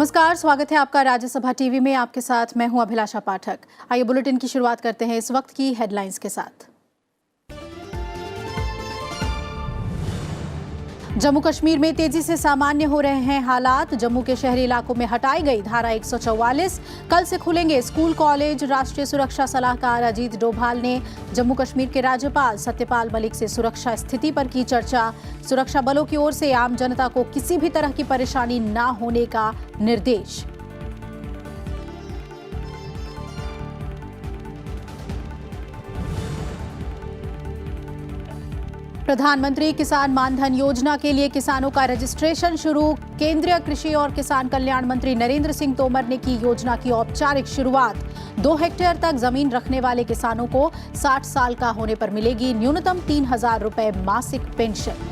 नमस्कार, स्वागत है आपका राज्यसभा टीवी में। आपके साथ मैं हूं अभिलाषा पाठक। आइए बुलेटिन की शुरुआत करते हैं इस वक्त की हेडलाइंस के साथ। जम्मू कश्मीर में तेजी से सामान्य हो रहे हैं हालात। जम्मू के शहरी इलाकों में हटाई गई धारा 144। कल से खुलेंगे स्कूल कॉलेज। राष्ट्रीय सुरक्षा सलाहकार अजीत डोभाल ने जम्मू कश्मीर के राज्यपाल सत्यपाल मलिक से सुरक्षा स्थिति पर की चर्चा। सुरक्षा बलों की ओर से आम जनता को किसी भी तरह की परेशानी न होने का निर्देश। प्रधानमंत्री किसान मानधन योजना के लिए किसानों का रजिस्ट्रेशन शुरू। केंद्रीय कृषि और किसान कल्याण मंत्री नरेंद्र सिंह तोमर ने की योजना की औपचारिक शुरुआत। 2 हेक्टेयर तक जमीन रखने वाले किसानों को 60 साल का होने पर मिलेगी न्यूनतम 3,000 रुपए मासिक पेंशन।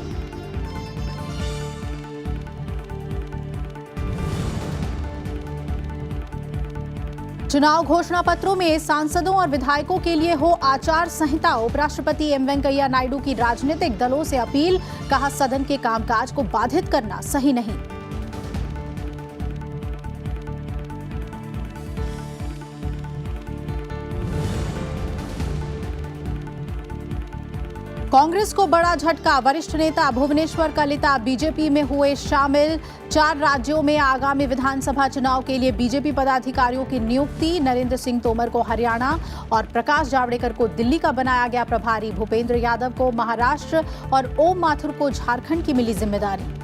चुनाव घोषणा पत्रों में सांसदों और विधायकों के लिए हो आचार संहिता। उपराष्ट्रपति एम वेंकैया नायडू की राजनीतिक दलों से अपील। कहा, सदन के कामकाज को बाधित करना सही नहीं। कांग्रेस को बड़ा झटका। वरिष्ठ नेता भुवनेश्वर कलिता बीजेपी में हुए शामिल। 4 राज्यों में आगामी विधानसभा चुनाव के लिए बीजेपी पदाधिकारियों की नियुक्ति। नरेंद्र सिंह तोमर को हरियाणा और प्रकाश जावड़ेकर को दिल्ली का बनाया गया प्रभारी। भूपेंद्र यादव को महाराष्ट्र और ओम माथुर को झारखंड की मिली जिम्मेदारी।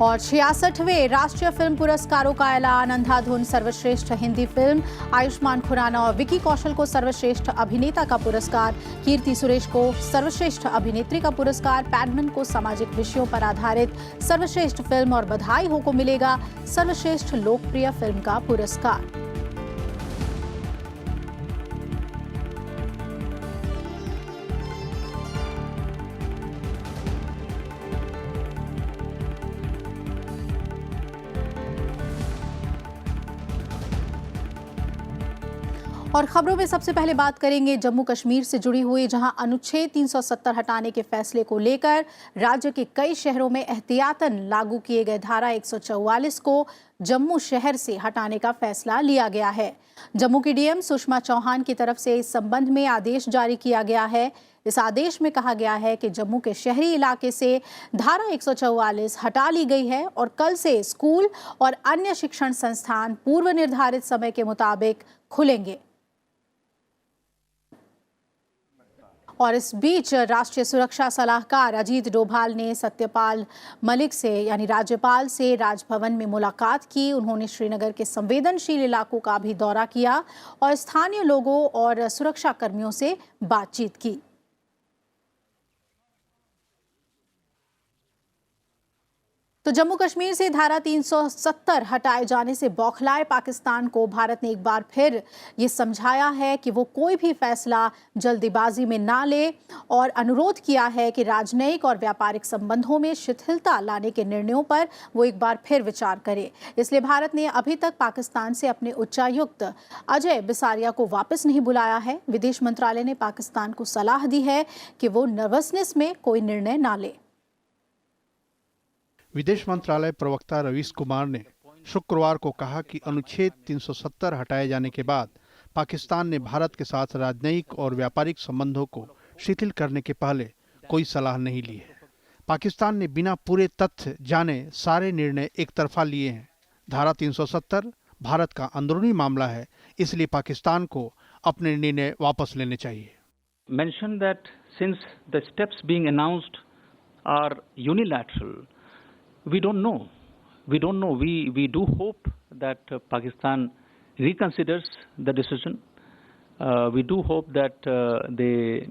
और 66वें राष्ट्रीय फिल्म पुरस्कारों का ऐलान। अंधाधुन सर्वश्रेष्ठ हिंदी फिल्म, आयुष्मान खुराना और विकी कौशल को सर्वश्रेष्ठ अभिनेता का पुरस्कार, कीर्ति सुरेश को सर्वश्रेष्ठ अभिनेत्री का पुरस्कार, पैडमैन को सामाजिक विषयों पर आधारित सर्वश्रेष्ठ फिल्म और बधाई हो को मिलेगा सर्वश्रेष्ठ लोकप्रिय फिल्म का पुरस्कार। और खबरों में सबसे पहले बात करेंगे जम्मू कश्मीर से जुड़ी हुई, जहां अनुच्छेद 370 हटाने के फैसले को लेकर राज्य के कई शहरों में एहतियातन लागू किए गए धारा 144 को जम्मू शहर से हटाने का फैसला लिया गया है। जम्मू की डीएम सुषमा चौहान की तरफ से इस संबंध में आदेश जारी किया गया है। इस आदेश में कहा गया है कि जम्मू के शहरी इलाके से धारा 144 हटा ली गई है और कल से स्कूल और अन्य शिक्षण संस्थान पूर्व निर्धारित समय के मुताबिक खुलेंगे। और इस बीच राष्ट्रीय सुरक्षा सलाहकार अजीत डोभाल ने सत्यपाल मलिक से यानी राज्यपाल से राजभवन में मुलाकात की। उन्होंने श्रीनगर के संवेदनशील इलाकों का भी दौरा किया और स्थानीय लोगों और सुरक्षा कर्मियों से बातचीत की। तो जम्मू कश्मीर से धारा 370 हटाए जाने से बौखलाए पाकिस्तान को भारत ने एक बार फिर ये समझाया है कि वो कोई भी फैसला जल्दीबाजी में ना ले और अनुरोध किया है कि राजनयिक और व्यापारिक संबंधों में शिथिलता लाने के निर्णयों पर वो एक बार फिर विचार करे। इसलिए भारत ने अभी तक पाकिस्तान से अपने उच्चायुक्त अजय बिसारिया को वापस नहीं बुलाया है। विदेश मंत्रालय ने पाकिस्तान को सलाह दी है कि वो नर्वसनेस में कोई निर्णय ना ले। विदेश मंत्रालय प्रवक्ता रवीश कुमार ने शुक्रवार को कहा कि अनुच्छेद 370 हटाए जाने के बाद पाकिस्तान ने भारत के साथ राजनयिक और व्यापारिक संबंधों को शिथिल करने के पहले कोई सलाह नहीं ली है। पाकिस्तान ने बिना पूरे तथ्य जाने सारे निर्णय एक तरफा लिए हैं। धारा 370 भारत का अंदरूनी मामला है, इसलिए पाकिस्तान को अपने निर्णय वापस लेने चाहिए। Mention that since the steps being announced are unilateral, we don't know. We do hope that Pakistan reconsiders the decision. We do hope that they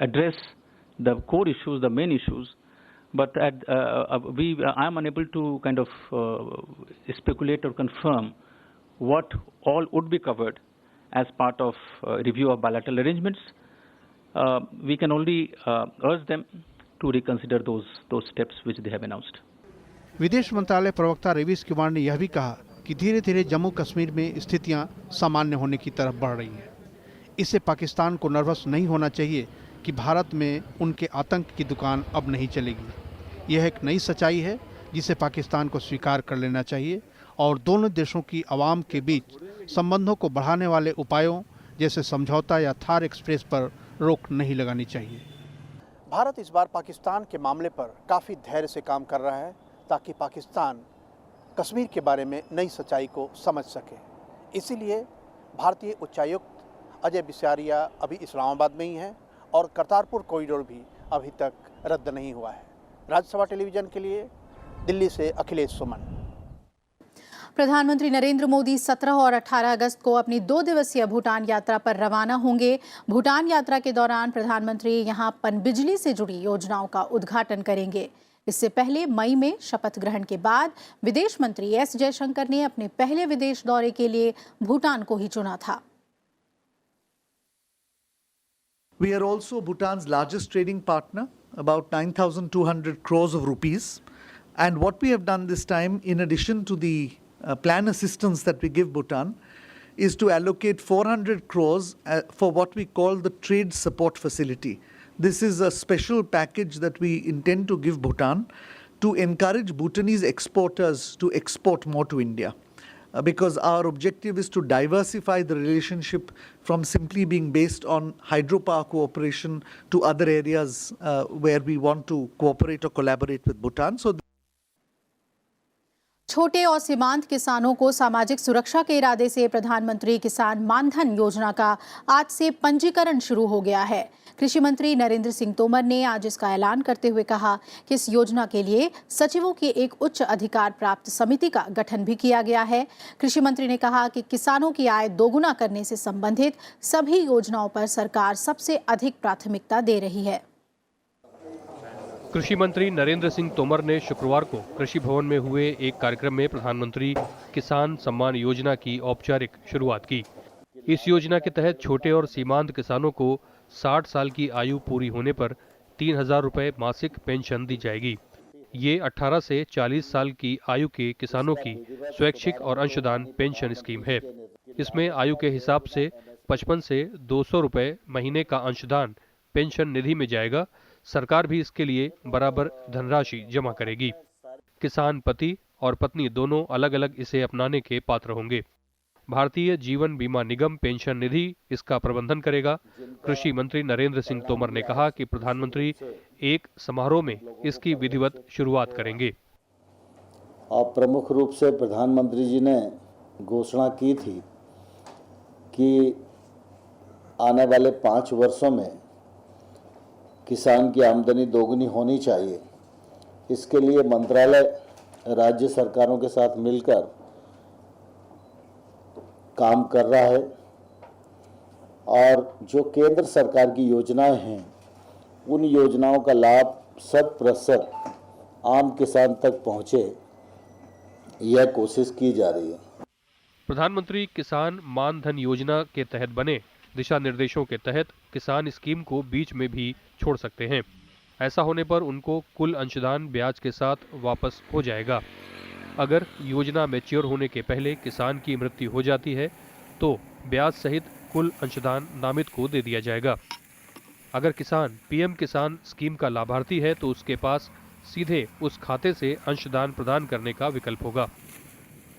address the core issues, the main issues. But I am unable to speculate or confirm what all would be covered as part of review of bilateral arrangements. We can only urge them to reconsider those steps which they have announced. विदेश मंत्रालय प्रवक्ता रवीश कुमार ने यह भी कहा कि धीरे धीरे जम्मू कश्मीर में स्थितियां सामान्य होने की तरफ बढ़ रही हैं। इससे पाकिस्तान को नर्वस नहीं होना चाहिए कि भारत में उनके आतंक की दुकान अब नहीं चलेगी। यह एक नई सच्चाई है जिसे पाकिस्तान को स्वीकार कर लेना चाहिए और दोनों देशों की आवाम के बीच संबंधों को बढ़ाने वाले उपायों जैसे समझौता या थार एक्सप्रेस पर रोक नहीं लगानी चाहिए। भारत इस बार पाकिस्तान के मामले पर काफ़ी धैर्य से काम कर रहा है ताकि पाकिस्तान कश्मीर के बारे में नई सच्चाई को समझ सके। इसीलिए भारतीय उच्चायुक्त अजय बिसारिया अभी इस्लामाबाद में ही हैं और करतारपुर कॉरिडोर भी अभी तक रद्द नहीं हुआ है। राज्यसभा टेलीविजन के लिए दिल्ली से अखिलेश सुमन। प्रधानमंत्री नरेंद्र मोदी 17 और 18 अगस्त को अपनी 2 दिवसीय भूटान यात्रा पर रवाना होंगे। भूटान यात्रा के दौरान प्रधानमंत्री यहां पनबिजली से जुड़ी योजनाओं का उद्घाटन करेंगे। इससे पहले मई में शपथ ग्रहण के बाद विदेश मंत्री एस जयशंकर ने अपने पहले विदेश दौरे के लिए भूटान को ही चुना था। We are also Bhutan's largest trading partner, about 9,200 crores of rupees. And what we have done this time, in addition to the plan assistance that we give Bhutan, is to allocate 400 crores for what we call the trade support facility. This is a special package that we intend to give Bhutan to encourage Bhutanese exporters to export more to India. Because our objective is to diversify the relationship from simply being based on hydropower cooperation to other areas where we want to cooperate or collaborate with Bhutan. So छोटे और सीमांत किसानों को सामाजिक सुरक्षा के इरादे से प्रधानमंत्री किसान मानधन योजना का आज से पंजीकरण शुरू हो गया है। कृषि मंत्री नरेंद्र सिंह तोमर ने आज इसका ऐलान करते हुए कहा कि इस योजना के लिए सचिवों की एक उच्च अधिकार प्राप्त समिति का गठन भी किया गया है। कृषि मंत्री ने कहा कि किसानों की आय दोगुना करने से संबंधित सभी योजनाओं पर सरकार सबसे अधिक प्राथमिकता दे रही है। कृषि मंत्री नरेंद्र सिंह तोमर ने शुक्रवार को कृषि भवन में हुए एक कार्यक्रम में प्रधानमंत्री किसान सम्मान योजना की औपचारिक शुरुआत की। इस योजना के तहत छोटे और सीमांत किसानों को 60 साल की आयु पूरी होने पर 3,000 रुपए मासिक पेंशन दी जाएगी। ये 18 से 40 साल की आयु के किसानों की स्वैच्छिक और अंशदान पेंशन स्कीम है। इसमें आयु के हिसाब से 55 से 200 रुपए महीने का अंशदान पेंशन निधि में जाएगा। सरकार भी इसके लिए बराबर धनराशि जमा करेगी। किसान पति और पत्नी दोनों अलग अलग इसे अपनाने के पात्र होंगे। भारतीय जीवन बीमा निगम पेंशन निधि इसका प्रबंधन करेगा। कृषि मंत्री नरेंद्र सिंह तोमर ने कहा कि प्रधानमंत्री एक समारोह में इसकी विधिवत शुरुआत करेंगे। और प्रमुख रूप से प्रधानमंत्री जी ने घोषणा की थी कि आने वाले 5 वर्षों में किसान की आमदनी दोगुनी होनी चाहिए। इसके लिए मंत्रालय राज्य सरकारों के साथ मिलकर काम कर रहा है और जो केंद्र सरकार की योजनाएं हैं उन योजनाओं का लाभ 100% आम किसान तक पहुंचे, यह कोशिश की जा रही है। प्रधानमंत्री किसान मानधन योजना के तहत बने दिशा निर्देशों के तहत किसान स्कीम को बीच में भी छोड़ सकते हैं। ऐसा होने पर उनको कुल अंशदान ब्याज के साथ वापस हो जाएगा। अगर योजना मैच्योर होने के पहले किसान की मृत्यु हो जाती है तो ब्याज सहित कुल अंशदान नामित को दे दिया जाएगा। अगर किसान पीएम किसान स्कीम का लाभार्थी है तो उसके पास सीधे उस खाते से अंशदान प्रदान करने का विकल्प होगा।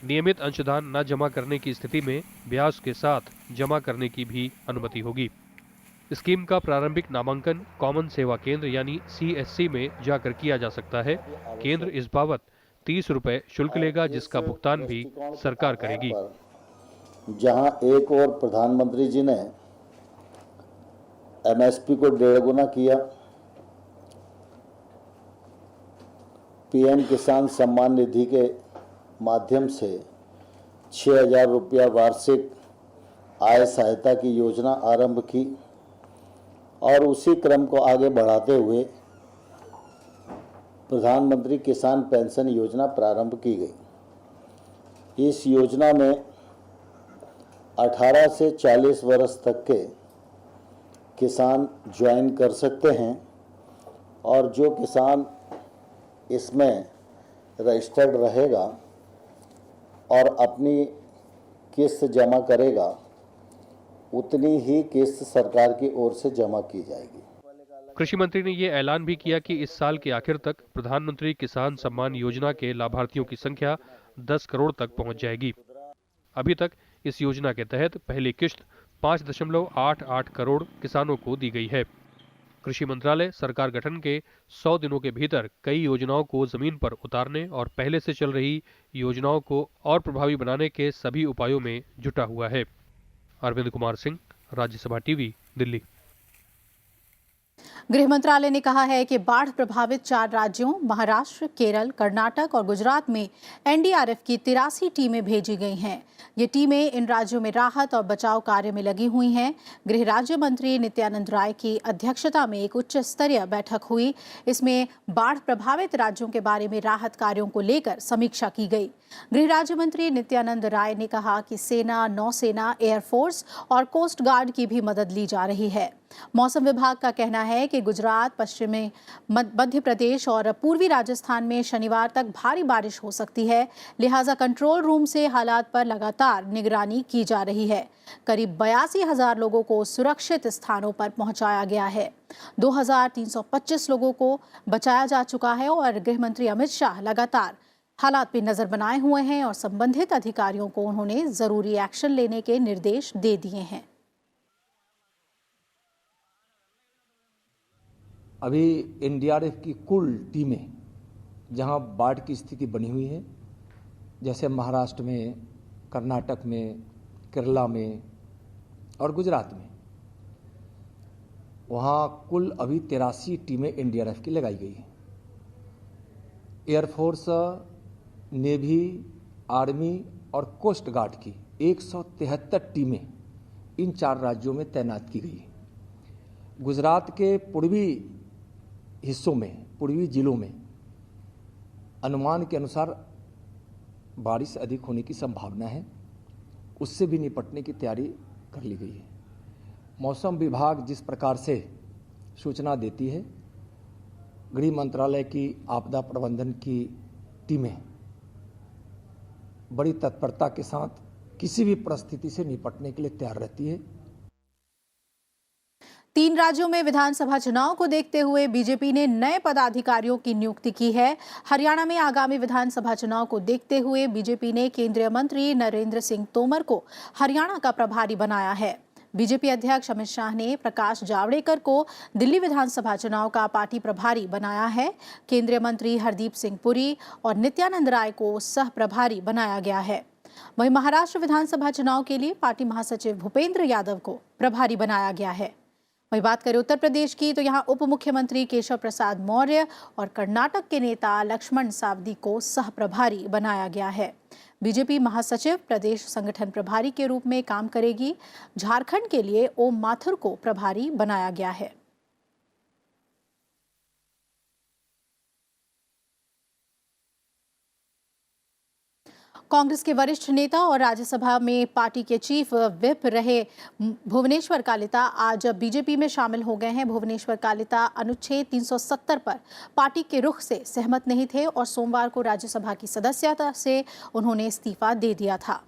नियमित अंशदान न जमा करने की स्थिति में ब्याज के साथ जमा करने की भी अनुमति होगी। स्कीम का प्रारंभिक नामांकन कॉमन सेवा केंद्र यानी CSC में जाकर किया जा सकता है। केंद्र इस बाबत 30 रुपए शुल्क लेगा जिसका भुगतान भी सरकार करेगी। जहां एक और प्रधानमंत्री जी ने MSP को 1.5 गुना किया, PM किसान सम्मान निधि के माध्यम से 6,000 रुपया वार्षिक आय सहायता की योजना आरंभ की और उसी क्रम को आगे बढ़ाते हुए प्रधानमंत्री किसान पेंशन योजना प्रारंभ की गई। इस योजना में 18 से 40 वर्ष तक के किसान ज्वाइन कर सकते हैं और जो किसान इसमें रजिस्टर्ड रहेगा और अपनी किस्त जमा करेगा उतनी ही किस्त सरकार की ओर से जमा की जाएगी। कृषि मंत्री ने ये ऐलान भी किया कि इस साल के आखिर तक प्रधानमंत्री किसान सम्मान योजना के लाभार्थियों की संख्या 10 करोड़ तक पहुंच जाएगी। अभी तक इस योजना के तहत पहली किश्त 5.88 करोड़ किसानों को दी गई है। कृषि मंत्रालय सरकार गठन के 100 दिनों के भीतर कई योजनाओं को जमीन पर उतारने और पहले से चल रही योजनाओं को और प्रभावी बनाने के सभी उपायों में जुटा हुआ है। अरविंद कुमार सिंह, राज्यसभा टीवी, दिल्ली। गृह मंत्रालय ने कहा है कि बाढ़ प्रभावित 4 राज्यों महाराष्ट्र, केरल, कर्नाटक और गुजरात में एनडीआरएफ की 83 टीमें भेजी गई हैं। ये टीमें इन राज्यों में राहत और बचाव कार्य में लगी हुई हैं। गृह राज्य मंत्री नित्यानंद राय की अध्यक्षता में एक उच्च स्तरीय बैठक हुई। इसमें बाढ़ प्रभावित राज्यों के बारे में राहत कार्यों को लेकर समीक्षा की गई। गृह राज्य मंत्री नित्यानंद राय ने कहा कि सेना, नौसेना, एयरफोर्स और कोस्ट गार्ड की भी मदद ली जा रही है। मौसम विभाग का कहना है कि गुजरात, पश्चिमी मध्य प्रदेश और पूर्वी राजस्थान में शनिवार तक भारी बारिश हो सकती है, लिहाजा कंट्रोल रूम से हालात पर लगातार निगरानी की जा रही है। करीब 82,000 लोगों को सुरक्षित स्थानों पर पहुंचाया गया है। 2,325 लोगों को बचाया जा चुका है और गृह मंत्री अमित शाह लगातार हालात पर नजर बनाए हुए हैं और संबंधित अधिकारियों को उन्होंने जरूरी एक्शन लेने के निर्देश दे दिए हैं। अभी एनडीआरएफ की कुल टीमें जहां बाढ़ की स्थिति बनी हुई है, जैसे महाराष्ट्र में, कर्नाटक में, केरला में और गुजरात में, वहां कुल अभी 83 टीमें एनडीआरएफ की लगाई गई हैं। एयरफोर्स, नेवी, आर्मी और कोस्ट गार्ड की 173 टीमें इन 4 राज्यों में तैनात की गई हैं। गुजरात के पूर्वी हिस्सों में, पूर्वी जिलों में अनुमान के अनुसार बारिश अधिक होने की संभावना है, उससे भी निपटने की तैयारी कर ली गई है। मौसम विभाग जिस प्रकार से सूचना देती है, गृह मंत्रालय की आपदा प्रबंधन की टीमें बड़ी तत्परता के साथ किसी भी परिस्थिति से निपटने के लिए तैयार रहती है। 3 राज्यों में विधानसभा चुनाव को देखते हुए बीजेपी ने नए पदाधिकारियों की नियुक्ति की है। हरियाणा में आगामी विधानसभा चुनाव को देखते हुए बीजेपी ने केंद्रीय मंत्री नरेंद्र सिंह तोमर को हरियाणा का प्रभारी बनाया है। बीजेपी अध्यक्ष अमित शाह ने प्रकाश जावड़ेकर को दिल्ली विधानसभा चुनाव का पार्टी प्रभारी बनाया है। केंद्रीय मंत्री हरदीप सिंह पुरी और नित्यानंद राय को सह प्रभारी बनाया गया है। वहीं महाराष्ट्र विधानसभा चुनाव के लिए पार्टी महासचिव भूपेंद्र यादव को प्रभारी बनाया गया है। वहीं बात करें उत्तर प्रदेश की, तो यहां उप मुख्यमंत्री केशव प्रसाद मौर्य और कर्नाटक के नेता लक्ष्मण सावदी को सह प्रभारी बनाया गया है। बीजेपी महासचिव प्रदेश संगठन प्रभारी के रूप में काम करेगी। झारखंड के लिए ओम माथुर को प्रभारी बनाया गया है। कांग्रेस के वरिष्ठ नेता और राज्यसभा में पार्टी के चीफ व्हिप रहे भुवनेश्वर कालिता आज बीजेपी में शामिल हो गए हैं। भुवनेश्वर कालिता अनुच्छेद 370 पर पार्टी के रुख से सहमत नहीं थे और सोमवार को राज्यसभा की सदस्यता से उन्होंने इस्तीफा दे दिया था।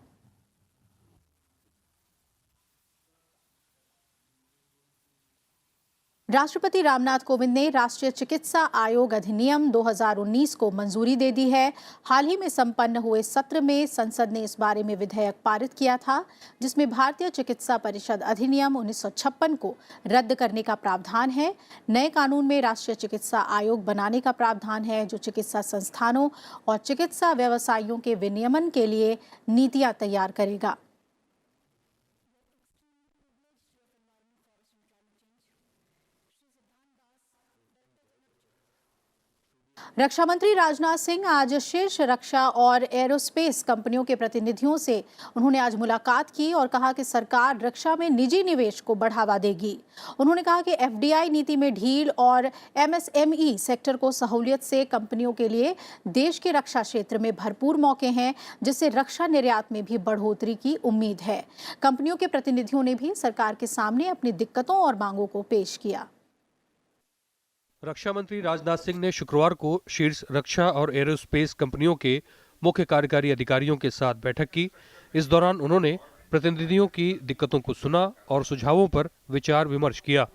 राष्ट्रपति रामनाथ कोविंद ने राष्ट्रीय चिकित्सा आयोग अधिनियम 2019 को मंजूरी दे दी है। हाल ही में संपन्न हुए सत्र में संसद ने इस बारे में विधेयक पारित किया था, जिसमें भारतीय चिकित्सा परिषद अधिनियम 1956 को रद्द करने का प्रावधान है। नए कानून में राष्ट्रीय चिकित्सा आयोग बनाने का प्रावधान है, जो चिकित्सा संस्थानों और चिकित्सा व्यवसायियों के विनियमन के लिए नीतियां तैयार करेगा। रक्षा मंत्री राजनाथ सिंह आज शीर्ष रक्षा और एरोस्पेस कंपनियों के प्रतिनिधियों से उन्होंने आज मुलाकात की और कहा कि सरकार रक्षा में निजी निवेश को बढ़ावा देगी। उन्होंने कहा कि एफडीआई नीति में ढील और एमएसएमई सेक्टर को सहूलियत से कंपनियों के लिए देश के रक्षा क्षेत्र में भरपूर मौके हैं, जिससे रक्षा निर्यात में भी बढ़ोतरी की उम्मीद है। कंपनियों के प्रतिनिधियों ने भी सरकार के सामने अपनी दिक्कतों और मांगों को पेश किया। रक्षा मंत्री राजनाथ सिंह ने शुक्रवार को शीर्ष रक्षा और एरोस्पेस कंपनियों के मुख्य कार्यकारी अधिकारियों के साथ बैठक की। इस दौरान उन्होंने प्रतिनिधियों की दिक्कतों को सुना और सुझावों पर विचार विमर्श किया।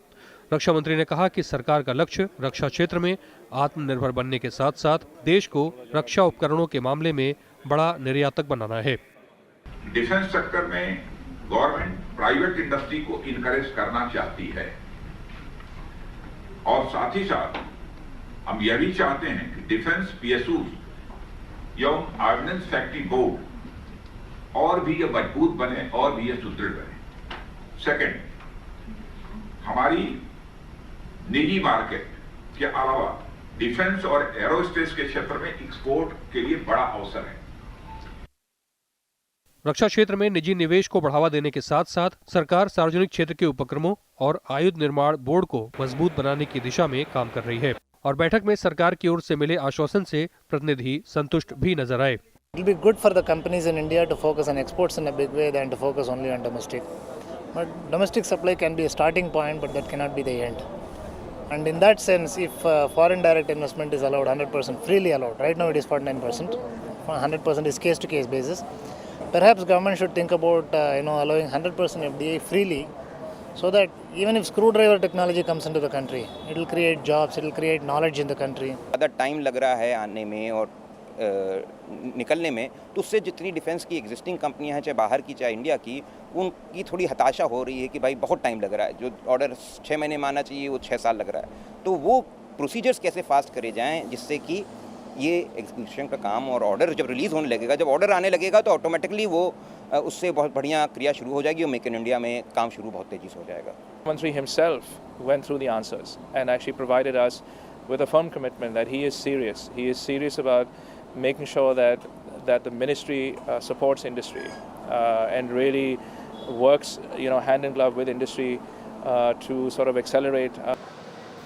रक्षा मंत्री ने कहा कि सरकार का लक्ष्य रक्षा क्षेत्र में आत्मनिर्भर बनने के साथ साथ देश को रक्षा उपकरणों के मामले में बड़ा निर्यातक बनाना है। डिफेंस सेक्टर में गवर्नमेंट प्राइवेट इंडस्ट्री को इनकरेज करना चाहती है और साथ ही साथ हम यह भी चाहते हैं कि डिफेंस पीएसयू एवं ऑर्डिनेंस फैक्ट्री बोर्ड और भी ये मजबूत बने और भी ये सुदृढ़ बने। सेकंड, हमारी निजी मार्केट के अलावा डिफेंस और एरोस्पेस के क्षेत्र में एक्सपोर्ट के लिए बड़ा अवसर है। रक्षा क्षेत्र में निजी निवेश को बढ़ावा देने के साथ साथ सरकार सार्वजनिक क्षेत्र के उपक्रमों और आयुध निर्माण बोर्ड को मजबूत बनाने की दिशा में काम कर रही है और बैठक में सरकार की ओर से मिले आश्वासन से प्रतिनिधि संतुष्ट भी नजर आए। It will be good for the companies in India to focus on exports in a big way than to focus only on domestic. But domestic supply can be a starting point, but that cannot be the end. And in that sense, if foreign direct investment is allowed 100% freely allowed, right now it is 49%, 100% is case to case basis. Perhaps government should think about allowing 100% FDI freely, so that even if screwdriver technology comes into the country, it will create jobs, it will create knowledge in the country. ज़्यादा time लग रहा है आने में और निकलने में, तो उससे जितनी डिफेंस की एग्जिस्टिंग कंपनियां हैं, चाहे बाहर की चाहे इंडिया की, उनकी थोड़ी हताशा हो रही है कि भाई बहुत टाइम लग रहा है। जो ऑर्डर 6 महीने में आना चाहिए वो 6 साल लग रहा है। तो वो प्रोसीजर्स कैसे फास्ट करे जाएं जिससे कि ये एग्जीक्यूशन का काम और ऑर्डर जब रिलीज़ होने लगेगा, जब ऑर्डर आने लगेगा तो ऑटोमेटिकली वो उससे बहुत बढ़िया क्रिया शुरू हो जाएगी और मेक इन इंडिया में काम शुरू बहुत तेज़ी से हो जाएगा। Mantri himself went through the answers and actually provided us with a firm commitment that he is serious. He is serious about making sure that the ministry supports industry and really works, hand in glove with industry to sort of accelerate.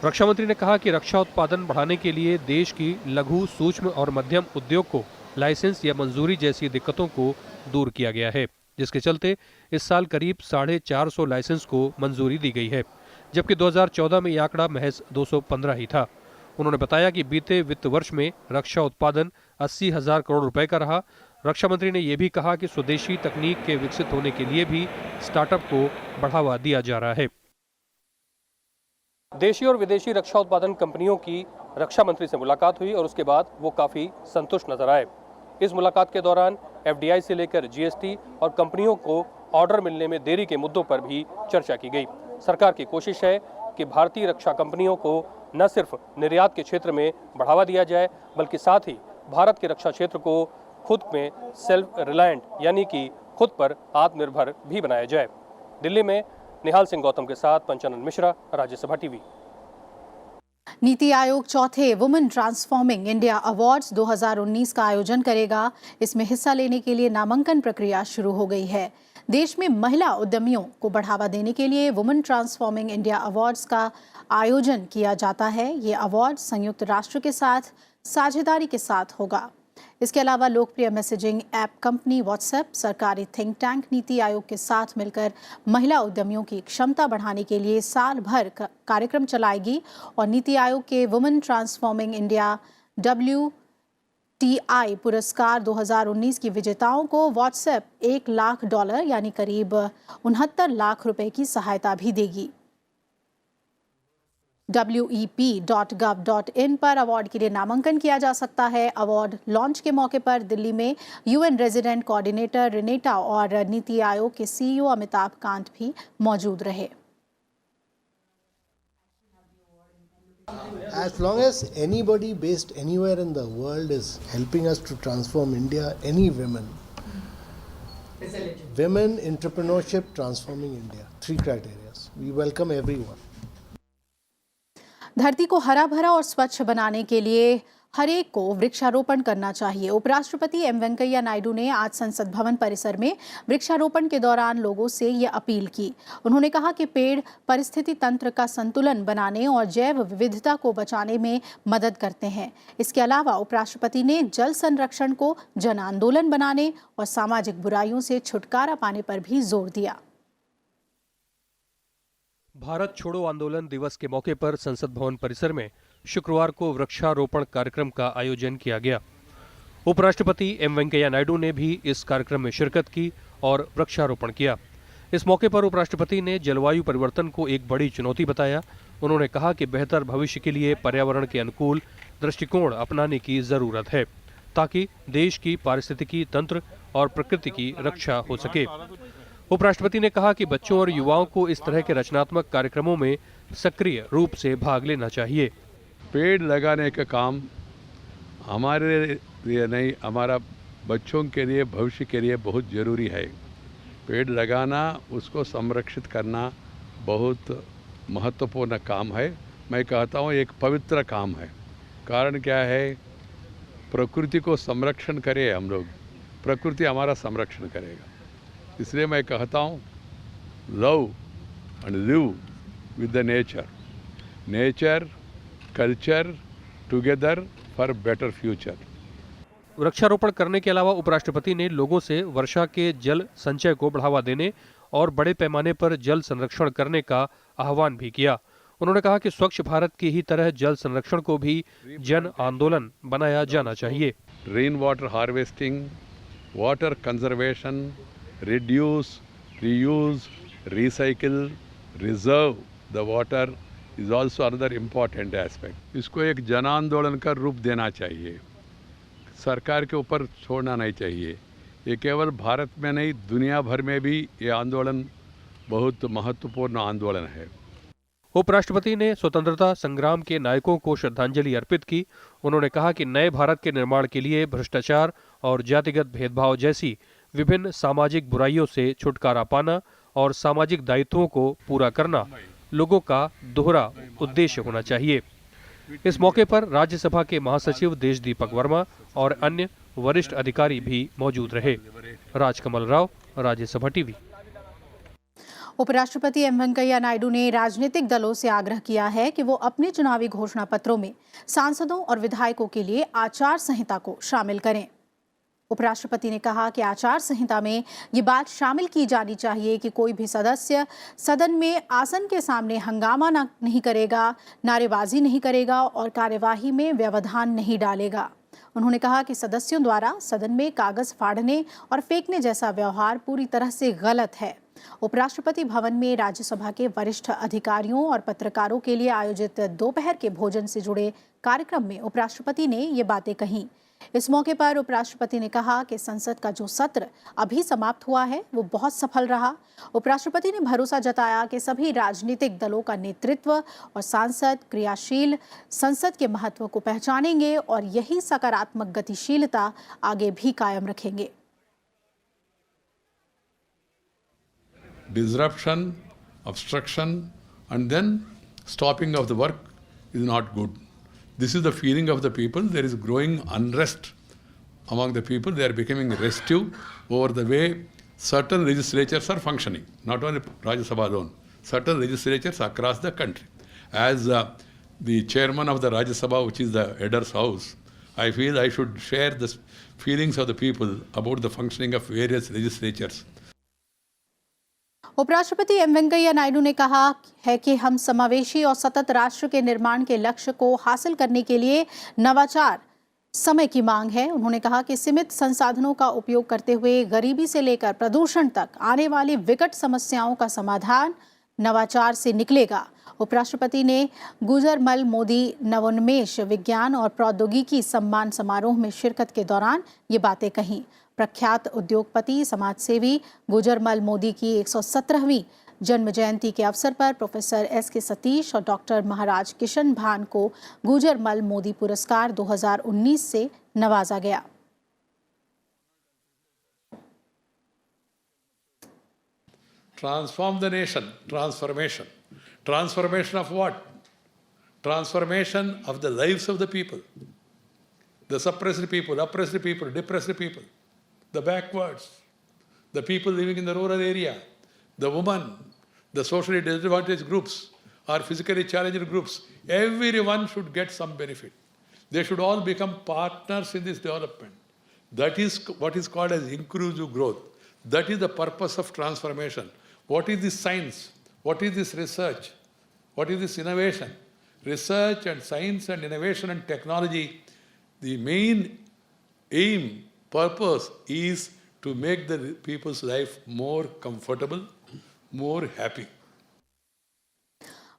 रक्षा मंत्री ने कहा कि रक्षा उत्पादन बढ़ाने के लिए देश की लघु, सूक्ष्म और मध्यम उद्योग को लाइसेंस या मंजूरी जैसी दिक्कतों को दूर किया गया है, जिसके चलते इस साल करीब 450 लाइसेंस को मंजूरी दी गई है, जबकि 2014 में ये आंकड़ा महज 215 ही था। उन्होंने बताया कि बीते वित्त वर्ष में रक्षा उत्पादन 80,000 करोड़ रुपए का रहा। रक्षा मंत्री ने यह भी कहा कि स्वदेशी तकनीक के विकसित होने के लिए भी स्टार्टअप को बढ़ावा दिया जा रहा है। देशी और विदेशी रक्षा उत्पादन कंपनियों की रक्षा मंत्री से मुलाकात हुई और उसके बाद वो काफी संतुष्ट नजर आए। इस मुलाकात के दौरान एफडीआई से लेकर जीएसटी और कंपनियों को ऑर्डर मिलने में देरी के मुद्दों पर भी चर्चा की गई। सरकार की कोशिश है कि भारतीय रक्षा कंपनियों को न सिर्फ निर्यात के क्षेत्र में बढ़ावा दिया जाए, बल्कि साथ ही भारत के रक्षा क्षेत्र को खुद में सेल्फ रिलायंट यानी कि खुद पर आत्मनिर्भर भी बनाया जाए। दिल्ली में निहाल सिंह गौतम के साथ पंचानन मिश्रा, राज्यसभा टीवी। नीति आयोग चौथे वुमेन ट्रांसफॉर्मिंग इंडिया अवार्ड्स 2019 का आयोजन करेगा। इसमें हिस्सा लेने के लिए नामांकन प्रक्रिया शुरू हो गई है। देश में महिला उद्यमियों को बढ़ावा देने के लिए वुमेन ट्रांसफॉर्मिंग इंडिया अवार्ड्स का आयोजन किया जाता है। ये अवार्ड संयुक्त राष्ट्र के साथ साझेदारी के साथ होगा। इसके अलावा लोकप्रिय मैसेजिंग ऐप कंपनी व्हाट्सएप, सरकारी थिंक टैंक नीति आयोग के साथ मिलकर महिला उद्यमियों की क्षमता बढ़ाने के लिए साल भर कार्यक्रम चलाएगी और नीति आयोग के वुमेन ट्रांसफॉर्मिंग इंडिया WTI पुरस्कार 2019 की विजेताओं को व्हाट्सएप $1 लाख यानी करीब 69 लाख रुपए की सहायता भी देगी। WEP.gov.in पर अवार्ड के लिए नामांकन किया जा सकता है। अवार्ड लॉन्च के मौके पर दिल्ली में UN रेजिडेंट कोऑर्डिनेटर रिनेटा और नीति आयोग के CEO अमिताभ कांत भी मौजूद रहे। As long as anybody based anywhere in the world is helping us to transform India, any women, entrepreneurship, transforming India, 3 criteria. We welcome everyone. धरती को हरा भरा और स्वच्छ बनाने के लिए हर एक को वृक्षारोपण करना चाहिए। उपराष्ट्रपति एम वेंकैया नायडू ने आज संसद भवन परिसर में वृक्षारोपण के दौरान लोगों से ये अपील की। उन्होंने कहा कि पेड़ परिस्थिति तंत्र का संतुलन बनाने और जैव विविधता को बचाने में मदद करते हैं। इसके अलावा उपराष्ट्रपति ने जल संरक्षण को जन आंदोलन बनाने और सामाजिक बुराइयों से छुटकारा पाने पर भी जोर दिया। भारत छोड़ो आंदोलन दिवस के मौके पर संसद भवन परिसर में शुक्रवार को वृक्षारोपण कार्यक्रम का आयोजन किया गया। उपराष्ट्रपति एम वेंकैया नायडू ने भी इस कार्यक्रम में शिरकत की और वृक्षारोपण किया। इस मौके पर उपराष्ट्रपति ने जलवायु परिवर्तन को एक बड़ी चुनौती बताया। उन्होंने कहा कि बेहतर भविष्य के लिए पर्यावरण के अनुकूल दृष्टिकोण अपनाने की जरूरत है ताकि देश की पारिस्थितिकी तंत्र और प्रकृति की रक्षा हो सके। उपराष्ट्रपति ने कहा कि बच्चों और युवाओं को इस तरह के रचनात्मक कार्यक्रमों में सक्रिय रूप से भाग लेना चाहिए। पेड़ लगाने का काम हमारे लिए नहीं, हमारा बच्चों के लिए, भविष्य के लिए बहुत ज़रूरी है। पेड़ लगाना, उसको संरक्षित करना बहुत महत्वपूर्ण काम है। मैं कहता हूँ एक पवित्र काम है। कारण क्या है, प्रकृति को संरक्षण करें हम लोग, प्रकृति हमारा संरक्षण करेगा। इसलिए मैं कहता हूँ love and live with the nature, nature culture together for better future. वृक्षारोपण करने के अलावा उपराष्ट्रपति ने लोगों से वर्षा के जल संचय को बढ़ावा देने और बड़े पैमाने पर जल संरक्षण करने का आह्वान भी किया। उन्होंने कहा कि स्वच्छ भारत की ही तरह जल संरक्षण को भी जन आंदोलन बनाया जाना चाहिए। Rain water harvesting, water conservation, reduce, reuse, recycle, reserve the water is also another important aspect. इसको एक जन आंदोलन का रूप देना चाहिए, सरकार के ऊपर छोड़ना नहीं चाहिए। ये केवल भारत में नहीं, दुनिया भर में भी ये आंदोलन बहुत महत्वपूर्ण आंदोलन है। उपराष्ट्रपति ने स्वतंत्रता संग्राम के नायकों को श्रद्धांजलि अर्पित की। उन्होंने कहा कि नए भारत के निर्माण के लिए भ्रष्टाचार और जातिगत भेदभाव जैसी विभिन्न सामाजिक बुराइयों से छुटकारा पाना और सामाजिक दायित्वों को पूरा करना लोगों का दोहरा उद्देश्य होना चाहिए। इस मौके पर राज्यसभा के महासचिव देशदीपक वर्मा और अन्य वरिष्ठ अधिकारी भी मौजूद रहे। राजकमल राव, राज्यसभा टीवी। उपराष्ट्रपति एम वेंकैया नायडू ने राजनीतिक दलों से आग्रह किया है कि वो अपने चुनावी घोषणा पत्रों में सांसदों और विधायकों के लिए आचार संहिता को शामिल करें। उपराष्ट्रपति ने कहा कि आचार संहिता में ये बात शामिल की जानी चाहिए कि कोई भी सदस्य सदन में आसन के सामने हंगामा नहीं करेगा, नारेबाजी नहीं करेगा और कार्यवाही में व्यवधान नहीं डालेगा। उन्होंने कहा कि सदस्यों द्वारा सदन में कागज फाड़ने और फेंकने जैसा व्यवहार पूरी तरह से गलत है। उपराष्ट्रपति भवन में राज्यसभा के वरिष्ठ अधिकारियों और पत्रकारों के लिए आयोजित दोपहर के भोजन से जुड़े कार्यक्रम में उपराष्ट्रपति ने ये बातें कहीं। इस मौके पर उपराष्ट्रपति ने कहा कि संसद का जो सत्र अभी समाप्त हुआ है वो बहुत सफल रहा। उपराष्ट्रपति ने भरोसा जताया कि सभी राजनीतिक दलों का नेतृत्व और सांसद क्रियाशील संसद के महत्व को पहचानेंगे और यही सकारात्मक गतिशीलता आगे भी कायम रखेंगे। Disruption, obstruction, and then stopping of the work is not good. This is the feeling of the people. There is growing unrest among the people. They are becoming restive over the way certain legislatures are functioning, not only Rajya Sabha alone, certain legislatures across the country. As the chairman of the Rajya Sabha, which is the header's house, I feel I should share the feelings of the people about the functioning of various legislatures. उपराष्ट्रपति M Venkaiah Naidu ने कहा है कि हम समावेशी और सतत राष्ट्र के निर्माण के लक्ष्य को हासिल करने के लिए नवाचार समय की मांग है। उन्होंने कहा कि सीमित संसाधनों का उपयोग करते हुए गरीबी से लेकर प्रदूषण तक आने वाली विकट समस्याओं का समाधान नवाचार से निकलेगा। उपराष्ट्रपति ने गुजरमल मोदी नवोन्मेष विज्ञान और प्रौद्योगिकी सम्मान समारोह में शिरकत के दौरान ये बातें कहीं। प्रख्यात उद्योगपति समाजसेवी गुजरमल मोदी की 117वीं जन्म जयंती के अवसर पर प्रोफेसर एस.के. सतीश और डॉक्टर महाराज किशन भान को गुजरमल मोदी पुरस्कार 2019 से नवाजा गया। Transform the nation, transformation. Transformation of what? Transformation of the lives of the people. The suppressed people, oppressed people, depressed people, the backwards, the people living in the rural area, the women, the socially disadvantaged groups or physically challenged groups. Everyone should get some benefit. They should all become partners in this development. That is what is called as inclusive growth. That is the purpose of transformation. What is this science? What is this research? What is this innovation? Research and science and innovation and technology, the main aim, purpose is to make the people's life more comfortable, more happy.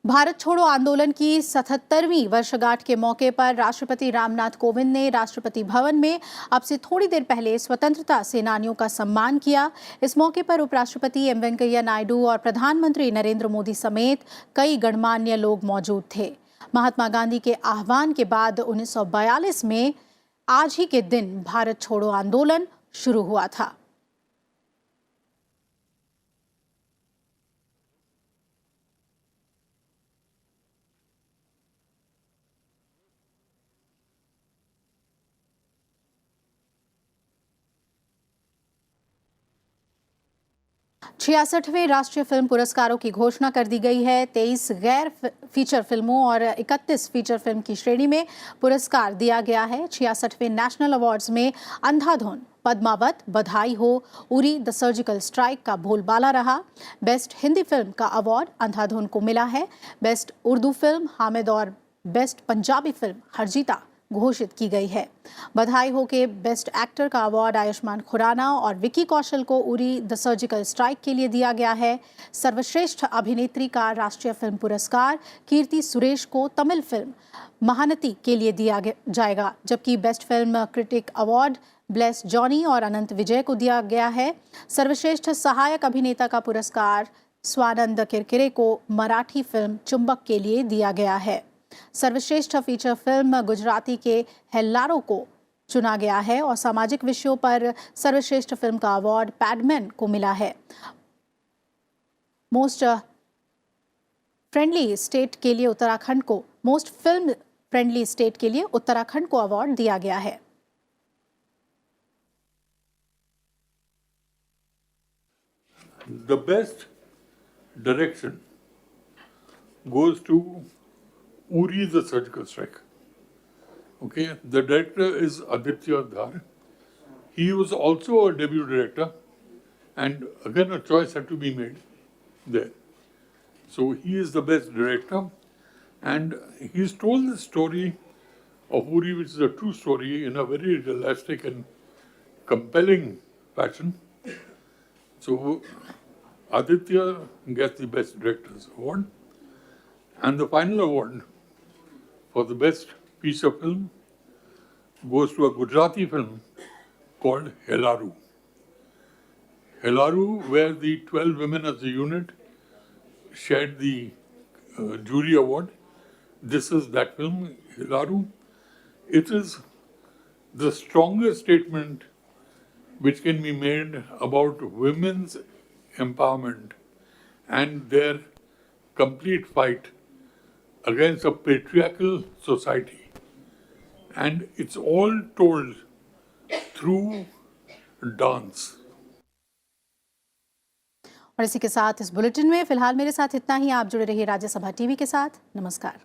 Bharat छोड़ो आंदोलन की 77वीं वर्षगांठ के मौके पर राष्ट्रपति रामनाथ कोविंद ने राष्ट्रपति भवन में अब से थोड़ी देर पहले स्वतंत्रता सेनानियों का सम्मान किया। इस मौके पर उपराष्ट्रपति एम वेंकैया नायडू और प्रधानमंत्री नरेंद्र मोदी समेत कई गणमान्य लोग मौजूद थे। महात्मा गांधी के आह्वान के बाद 1942 में आज ही के दिन भारत छोड़ो आंदोलन शुरू हुआ था। छियासठवें राष्ट्रीय फिल्म पुरस्कारों की घोषणा कर दी गई है। 23 गैर फीचर फिल्मों और 31 फीचर फिल्म की श्रेणी में पुरस्कार दिया गया है। 66वें नेशनल अवार्ड्स में अंधाधुन, पद्मावत, बधाई हो, उरी द सर्जिकल स्ट्राइक का बोलबाला रहा। बेस्ट हिंदी फिल्म का अवार्ड अंधाधुन को मिला है। बेस्ट उर्दू फिल्म हामिद और बेस्ट पंजाबी फिल्म हरजीता घोषित की गई है। बधाई हो के बेस्ट एक्टर का अवार्ड आयुष्मान खुराना और विकी कौशल को उरी द सर्जिकल स्ट्राइक के लिए दिया गया है। सर्वश्रेष्ठ अभिनेत्री का राष्ट्रीय फिल्म पुरस्कार कीर्ति सुरेश को तमिल फिल्म महानती के लिए दिया जाएगा, जबकि best film critic award bless Johnny और अनंत विजय को दिया गया है। सर्वश्रेष्ठ सहायक अभिनेता का पुरस्कार स्वानंद किरकिरे को मराठी फिल्म चुंबक के लिए दिया गया है। सर्वश्रेष्ठ फीचर फिल्म गुजराती के हेल्लारो को चुना गया है और सामाजिक विषयों पर सर्वश्रेष्ठ फिल्म का अवार्ड पैडमैन को मिला है। मोस्ट फ्रेंडली स्टेट के लिए उत्तराखंड को मोस्ट फिल्म फ्रेंडली स्टेट के लिए उत्तराखंड को अवार्ड दिया गया है। The best direction goes to Uri the Surgical Strike. Okay, the director is Aditya Dhar. He was also a debut director, and again a choice had to be made there. So he is the best director, and he's told the story of Uri, which is a true story, in a very realistic and compelling fashion. So Aditya gets the Best Director's Award, and the final award for the best feature film goes to a Gujarati film called Hellaru. Hellaru, where the 12 women as a unit shared the jury award. This is that film, Hellaru. It is the strongest statement which can be made about women's empowerment and their complete fight against a patriarchal society. And it's all told through dance. और इसी के साथ इस bulletin में फिलहाल मेरे साथ इतना ही। आप जुड़े रहिए राज्यसभा टीवी के साथ। नमस्कार।